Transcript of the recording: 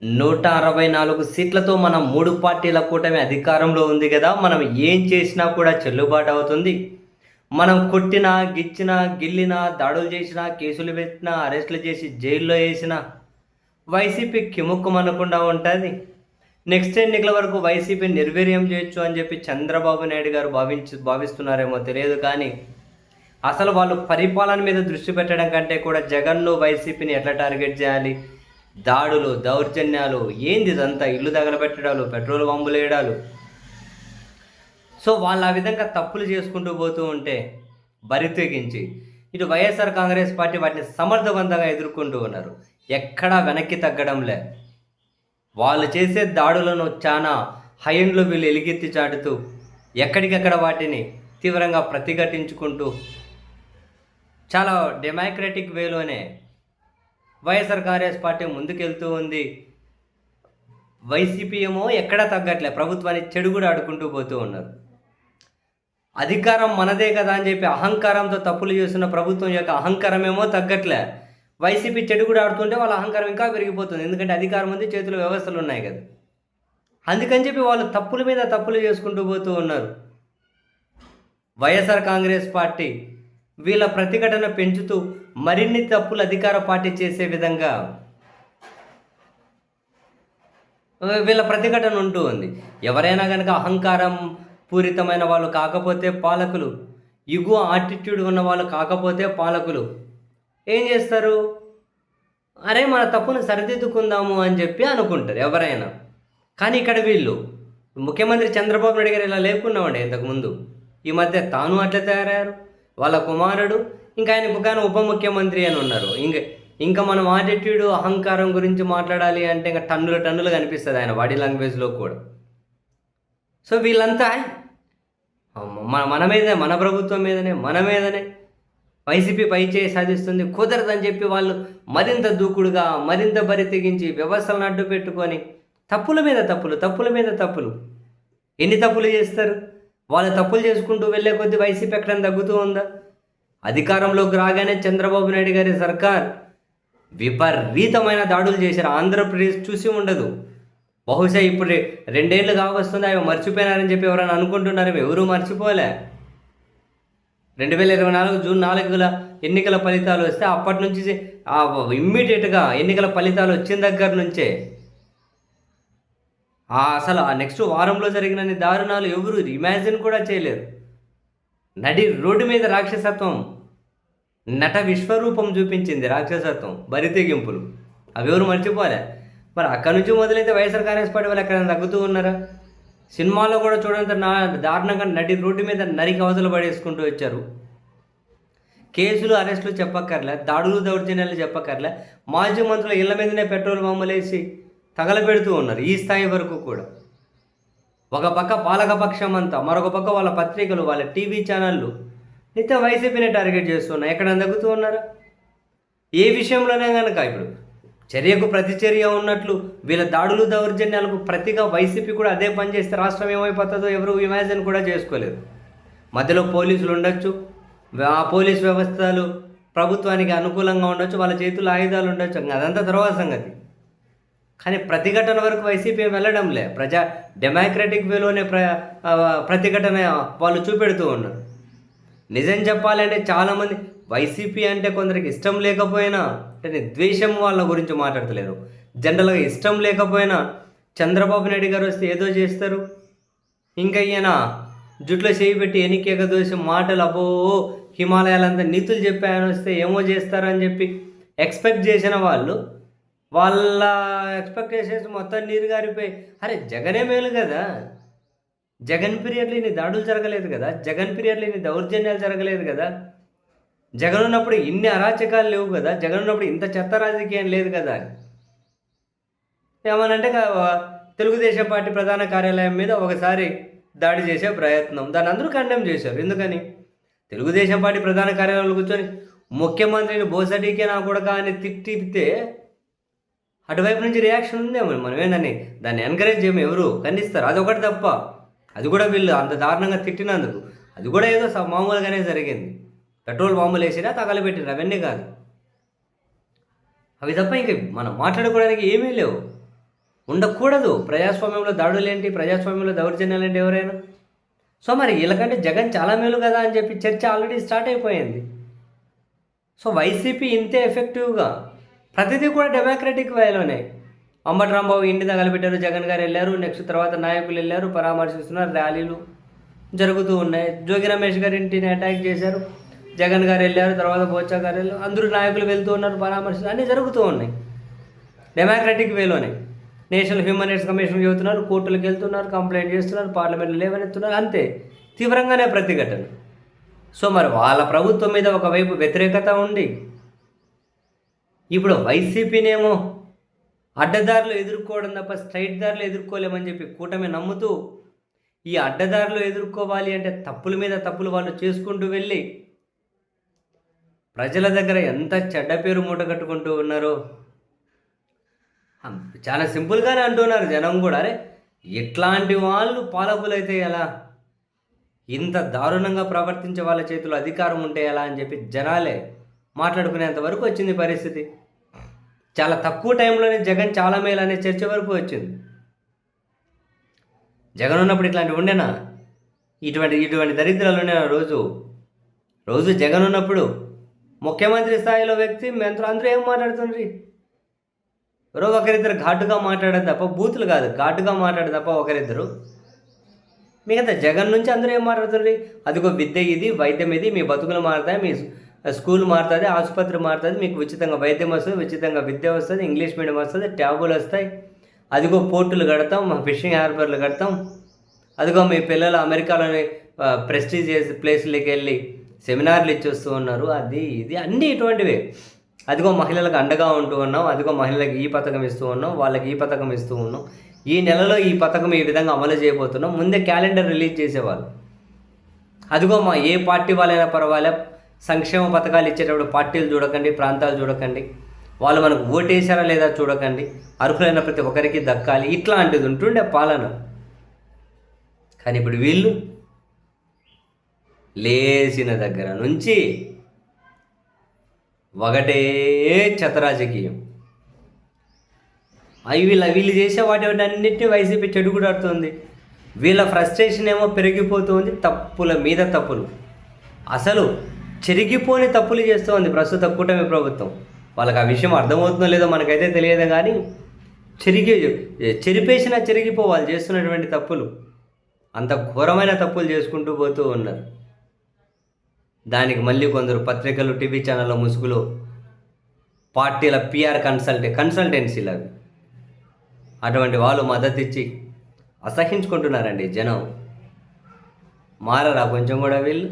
164 సీట్లతో మనం 3 పార్టీల కూటమి అధికారంలో ఉంది కదా! మనం ఏం చేసినా కూడా చెల్లుబాటు అవుతుంది. మనం కొట్టినా, గిచ్చినా, గిల్లినా, దాడులు చేసినా, కేసులు పెట్టినా, అరెస్టులు చేసి జైల్లో ఏసినా వైసీపీ కిముక్కుమనకుండా ఉంటది. నెక్స్ట్ ఎన్నికల వరకు వైసీపీని నిర్వీర్యం చేయొచ్చు అని చెప్పి చంద్రబాబు నాయుడు గారు భావిస్తున్నారేమో తెలియదు కానీ, అసలు వాళ్ళు పరిపాలన మీద దృష్టి పెట్టడం కంటే కూడా జగన్ను, వైసీపీని ఎట్లా టార్గెట్ చేయాలి? దాడులు, దౌర్జన్యాలు ఏంది ఇదంతా? ఇల్లు తగలబెట్టడాలు, పెట్రోల్ బాంబులేయడాలు. సో వాళ్ళు ఆ విధంగా తప్పులు చేసుకుంటూ పోతూ ఉంటే బరితెగించి ఇటు వైఎస్ఆర్ కాంగ్రెస్ పార్టీ వాటిని సమర్థవంతంగా ఎదుర్కొంటూ ఉన్నారు. ఎక్కడా వెనక్కి తగ్గడంలే. వాళ్ళు చేసే దాడులను చాలా హైండ్లో వీళ్ళు ఎలుగెత్తి చాటుతూ ఎక్కడికెక్కడ వాటిని తీవ్రంగా ప్రతిఘటించుకుంటూ చాలా డెమోక్రటిక్ వేలోనే వైఎస్ఆర్ కాంగ్రెస్ పార్టీ ముందుకెళ్తూ ఉంది. వైసీపీ ఏమో ఎక్కడా తగ్గట్లే, ప్రభుత్వాన్ని చెడు కూడా ఆడుకుంటూ పోతూ ఉన్నారు. అధికారం మనదే కదా అని చెప్పి అహంకారంతో తప్పులు చేస్తున్న ప్రభుత్వం యొక్క అహంకారం ఏమో తగ్గట్లే. వైసీపీ చెడు కూడా ఆడుతుంటే వాళ్ళ అహంకారం ఇంకా పెరిగిపోతుంది. ఎందుకంటే అధికారం ఉంది, చేతిలో వ్యవస్థలు ఉన్నాయి కదా. అందుకని చెప్పి వాళ్ళు తప్పుల మీద తప్పులు చేసుకుంటూ పోతూ ఉన్నారు. వైఎస్ఆర్ కాంగ్రెస్ పార్టీ వీళ్ళ ప్రతిఘటన పెంచుతూ మరిన్ని తప్పులు అధికార పార్టీ చేసే విధంగా వీళ్ళ ప్రతిఘటన ఉంటూ ఉంది. ఎవరైనా కనుక అహంకారం పూరితమైన వాళ్ళు కాకపోతే పాలకులు, ఇగో ఆటిట్యూడ్ ఉన్న వాళ్ళు కాకపోతే పాలకులు ఏం చేస్తారు? అరే మన తప్పును సరిదిద్దుకుందాము అని చెప్పి అనుకుంటారు ఎవరైనా. కానీ ఇక్కడ వీళ్ళు ముఖ్యమంత్రి చంద్రబాబు నాయుడు గారు ఇలా లేకున్నామండి ఇంతకుముందు. ఈ మధ్య తాను అట్లా తయారయ్యారు, వాళ్ళ కుమారుడు, ఇంకా ఆయన ముఖాన ఉప ముఖ్యమంత్రి అని ఉన్నారు. ఇంకా మనం ఆటిట్యూడ్, అహంకారం గురించి మాట్లాడాలి అంటే ఇంకా టన్నులు కనిపిస్తుంది ఆయన బాడీ లాంగ్వేజ్లో కూడా. సో వీళ్ళంతా మన మీదనే, మన ప్రభుత్వం మీదనే, మన మీదనే వైసీపీ పైచేయి సాధిస్తుంది, కుదరదని చెప్పి వాళ్ళు మరింత దూకుడుగా, మరింత బరి తెగించి వ్యవస్థలను అడ్డు పెట్టుకొని తప్పుల మీద తప్పులు ఎన్ని తప్పులు చేస్తారు? వాళ్ళు తప్పులు చేసుకుంటూ వెళ్ళే కొద్దీ వైసీపీ ఎక్కడైనా తగ్గుతూ ఉందా? అధికారంలోకి రాగానే చంద్రబాబు నాయుడు గారి సర్కార్ విపరీతమైన దాడులు చేశారు. ఆంధ్రప్రదేశ్ చూసి ఉండదు. బహుశా ఇప్పుడు 2 ఏళ్ళు కావస్తుంది, అవి మర్చిపోయినారని చెప్పి ఎవరైనా అనుకుంటున్నారేమో. ఎవరూ మర్చిపోలే. 2024 జూన్ 4 ఎన్నికల ఫలితాలు వస్తే అప్పటి నుంచి ఇమ్మీడియట్గా ఎన్నికల ఫలితాలు వచ్చిన దగ్గర నుంచే అసలు ఆ నెక్స్ట్ వారంలో జరిగిన దారుణాలు ఎవరు ఇమాజిన్ కూడా చేయలేరు. నడి రోడ్డు మీద రాక్షసత్వం, నట విశ్వరూపం చూపించింది రాక్షసత్వం, బరితెగింపులు. అవి ఎవరు మర్చిపోలే. మరి అక్కడి నుంచి మొదలైతే వైఎస్ఆర్ కాంగ్రెస్ పార్టీ వాళ్ళు ఎక్కడైనా తగ్గుతూ ఉన్నారా? సినిమాలో కూడా చూడంత దారుణంగా నడి రోడ్డు మీద నరికి అవతలు పడేసుకుంటూ వచ్చారు. కేసులు, అరెస్టులు చెప్పక్కర్లే, దాడులు, దౌర్జన్యాలు చెప్పక్కర్లే. మాజీ మంత్రుల ఇళ్ల మీదనే పెట్రోల్ బాంబులేసి తగలబెడుతూ ఉన్నారు ఈ స్థాయి వరకు కూడా. ఒక పక్క పాలకపక్షం అంతా, మరొక పక్క వాళ్ళ పత్రికలు, వాళ్ళ టీవీ ఛానళ్ళు నిత్యం వైసీపీని టార్గెట్ చేస్తున్నాయి. ఎక్కడ తగ్గుతూ ఉన్నారా? ఏ విషయంలోనే కనుక ఇప్పుడు చర్యకు ప్రతిచర్య ఉన్నట్లు వీళ్ళ దాడులు, దౌర్జన్యాలకు ప్రతిగా వైసీపీ కూడా అదే పని చేస్తే రాష్ట్రం ఏమైపోతుందో ఎవరు ఇమాజిన్ కూడా చేసుకోలేరు. మధ్యలో పోలీసులు ఉండొచ్చు, ఆ పోలీస్ వ్యవస్థలు ప్రభుత్వానికి అనుకూలంగా ఉండొచ్చు, వాళ్ళ చేతుల్లో ఆయుధాలు ఉండొచ్చు, అదంతా తర్వాత సంగతి. కానీ ప్రతిఘటన వరకు వైసీపీ వెళ్ళడంలే. డెమోక్రటిక్ వేలోనే ప్రతిఘటన వాళ్ళు చూపెడుతూ ఉన్నారు. నిజం చెప్పాలంటే చాలామంది వైసీపీ అంటే కొందరికి ఇష్టం లేకపోయినా, అంటే ద్వేషం వాళ్ళ గురించి మాట్లాడతలేరు, జనరల్గా ఇష్టం లేకపోయినా చంద్రబాబు నాయుడు గారు వస్తే ఏదో చేస్తారు. ఇంకా ఈయన జుట్లో చేయి పెట్టి ఎన్నికెగదోసి మాటలు, అబ్బో హిమాలయాలంతా నీతులు చెప్పి ఆయన వస్తే ఏమో చేస్తారని చెప్పి ఎక్స్పెక్ట్ చేసిన వాళ్ళు, వాళ్ళ ఎక్స్పెక్టేషన్స్ మొత్తం నీరు గారిపోయి, అరే జగనే మేలు కదా, జగన్ పీరియడ్లో ఇన్ని దాడులు జరగలేదు కదా, జగన్ పీరియడ్లో ఇన్ని దౌర్జన్యాలు జరగలేదు కదా, జగన్ ఉన్నప్పుడు ఇన్ని అరాచకాలు లేవు కదా, జగన్ ఉన్నప్పుడు ఇంత చెత్త రాజకీయం లేదు కదా అని ఏమనంటే తెలుగుదేశం పార్టీ ప్రధాన కార్యాలయం మీద ఒకసారి దాడి చేసే ప్రయత్నం, దాన్ని అందరూ కండెమ్ చేశారు. ఎందుకని? తెలుగుదేశం పార్టీ ప్రధాన కార్యాలయంలో కూర్చొని ముఖ్యమంత్రిని బోసడీకే నా కూడా అని తిట్టిపితే అటువైపు నుంచి రియాక్షన్ ఉందేమో. మనమేందని దాన్ని ఎంకరేజ్ చేయము, ఎవరు ఖండిస్తారు. అదొకటి తప్ప, అది కూడా వీళ్ళు అంత దారుణంగా తిట్టినందుకు అది కూడా ఏదో మామూలుగానే జరిగింది. పెట్రోల్ బాంబులు వేసినా తగలబెట్టిన అవన్నీ కాదు. అవి తప్ప ఇంక మనం మాట్లాడుకోవడానికి ఏమీ లేవు. ఉండకూడదు. ప్రజాస్వామ్యంలో దాడులేంటి, ప్రజాస్వామ్యంలో దౌర్జన్యాలేంటి ఎవరైనా? సో మరి వీళ్ళకంటే జగన్ చాలా మేలు కదా అని చెప్పి చర్చ ఆల్రెడీ స్టార్ట్ అయిపోయింది. సో వైసీపీ ఇంతే ఎఫెక్టివ్గా ప్రతిదీ కూడా డెమోక్రటిక్ వేలోనే. అంబటి రాంబాబు ఇంటి తగలబెట్టారు, జగన్ గారు వెళ్ళారు, నెక్స్ట్ తర్వాత నాయకులు వెళ్ళారు, పరామర్శిస్తున్నారు, ర్యాలీలు జరుగుతూ ఉన్నాయి. జోగి రమేష్ గారి ఇంటిని అటాక్ చేశారు, జగన్ గారు వెళ్ళారు, తర్వాత బోచ్చా గారు వెళ్ళారు, అందరూ నాయకులు వెళ్తూ ఉన్నారు, పరామర్శలు అన్నీ జరుగుతూ ఉన్నాయి డెమోక్రటిక్ వేలోనే. నేషనల్ హ్యూమన్ రైట్స్ కమిషన్ చెబుతున్నారు, కోర్టులకు వెళ్తున్నారు, కంప్లైంట్ చేస్తున్నారు, పార్లమెంట్లో లేవనెత్తున్నారు, అంతే తీవ్రంగానే ప్రతిఘటన. సో మరి వాళ్ళ ప్రభుత్వం మీద ఒకవైపు వ్యతిరేకత ఉండి ఇప్పుడు వైసీపీనేమో అడ్డదారులు ఎదుర్కోవడం తప్ప స్ట్రైట్ దారులు ఎదుర్కోలేమని చెప్పి కూటమి నమ్ముతూ ఈ అడ్డదారులు ఎదుర్కోవాలి అంటే తప్పుల మీద తప్పులు వాళ్ళు చేసుకుంటూ వెళ్ళి ప్రజల దగ్గర ఎంత చెడ్డ పేరు మూటగట్టుకుంటూ ఉన్నారో చాలా సింపుల్గానే అంటున్నారు జనం కూడా. అరే ఇట్లాంటి వాళ్ళు పాలకులైతే ఎలా, ఇంత దారుణంగా ప్రవర్తించే వాళ్ళ చేతిలో అధికారం ఉంటే ఎలా అని చెప్పి జనాలే మాట్లాడుకునేంత వరకు వచ్చింది పరిస్థితి. చాలా తక్కువ టైంలోనే జగన్ చాలా మేలు అనే చర్చ వరకు వచ్చింది. జగన్ ఉన్నప్పుడు ఇట్లాంటివి ఉండేనా? ఇటువంటి దరిద్రాలు ఉండేనా? రోజు జగన్ ఉన్నప్పుడు ముఖ్యమంత్రి స్థాయిలో వ్యక్తి మంత్రులు అందరూ ఏం మాట్లాడుతుండ్రి? ఎవరో ఒకరిద్దరు ఘాటుగా మాట్లాడదు తప్ప, బూతులు కాదు ఘాటుగా మాట్లాడదు తప్ప ఒకరిద్దరు. మిగతా జగన్ నుంచి అందరూ ఏం మాట్లాడుతుంది? అదిగో విద్య ఇది, వైద్యం ఇది, మీ బతుకులు మారుతాయి, మీ స్కూల్ మారుతుంది, ఆసుపత్రి మారుతుంది, మీకు ఉచితంగా వైద్యం వస్తుంది, ఉచితంగా విద్య వస్తుంది, ఇంగ్లీష్ మీడియం వస్తుంది, ట్యాబులు వస్తాయి, అదిగో పోర్టులు కడతాం, మా ఫిషింగ్ హార్బర్లు కడతాం, అదిగో మీ పిల్లలు అమెరికాలోని ప్రెస్టీజియస్ ప్లేస్లకి వెళ్ళి సెమినార్లు ఇచ్చేస్తూ ఉన్నారు, అది ఇది అన్నీ ఇటువంటివే. అదిగో మహిళలకు అండగా ఉంటూ ఉన్నాం, అదిగో మహిళలకు ఈ పథకం ఇస్తూ ఉన్నాం, వాళ్ళకి ఈ పథకం ఇస్తూ ఉన్నాం, ఈ నెలలో ఈ పథకం ఈ విధంగా అమలు చేయబోతున్నాం, ముందే క్యాలెండర్ రిలీజ్ చేసేవాళ్ళు. అదిగో మా ఏ పార్టీ వాళ్ళైనా పర్వాలే, సంక్షేమ పథకాలు ఇచ్చేటప్పుడు పార్టీలు చూడకండి, ప్రాంతాలు చూడకండి, వాళ్ళు మనకు ఓటేసారా లేదా చూడకండి, అర్హులైన ప్రతి ఒక్కరికి దక్కాలి, ఇట్లాంటిది ఉంటుండే పాలన. కానీ ఇప్పుడు వీళ్ళు లేచిన దగ్గర నుంచి ఒకటే చెత్తరాజకీయం. వీళ్ళు చేసే వాటివన్నింటినీ వైసీపీ చెడుగుడాడుతుంది. వీళ్ళ ఫ్రస్ట్రేషన్ ఏమో పెరిగిపోతుంది, తప్పుల మీద తప్పులు, అసలు చెరిగిపోని తప్పులు చేస్తుంది ప్రస్తుత కూటమి ప్రభుత్వం. వాళ్ళకి ఆ విషయం అర్థమవుతుందో లేదో మనకైతే తెలియదు, కానీ చెరిపేసినా చెరిగిపోవాలి చేస్తున్నటువంటి తప్పులు. అంత ఘోరమైన తప్పులు చేసుకుంటూ పోతూ ఉన్నారు. దానికి మళ్ళీ కొందరు పత్రికలు, టీవీ ఛానళ్ళ ముసుగులో పార్టీల పిఆర్ కన్సల్టెన్సీలు అవి, అటువంటి వాళ్ళు మద్దతు ఇచ్చి అసహించుకుంటున్నారండి జనం. మారరా కొంచెం కూడా వీళ్ళు?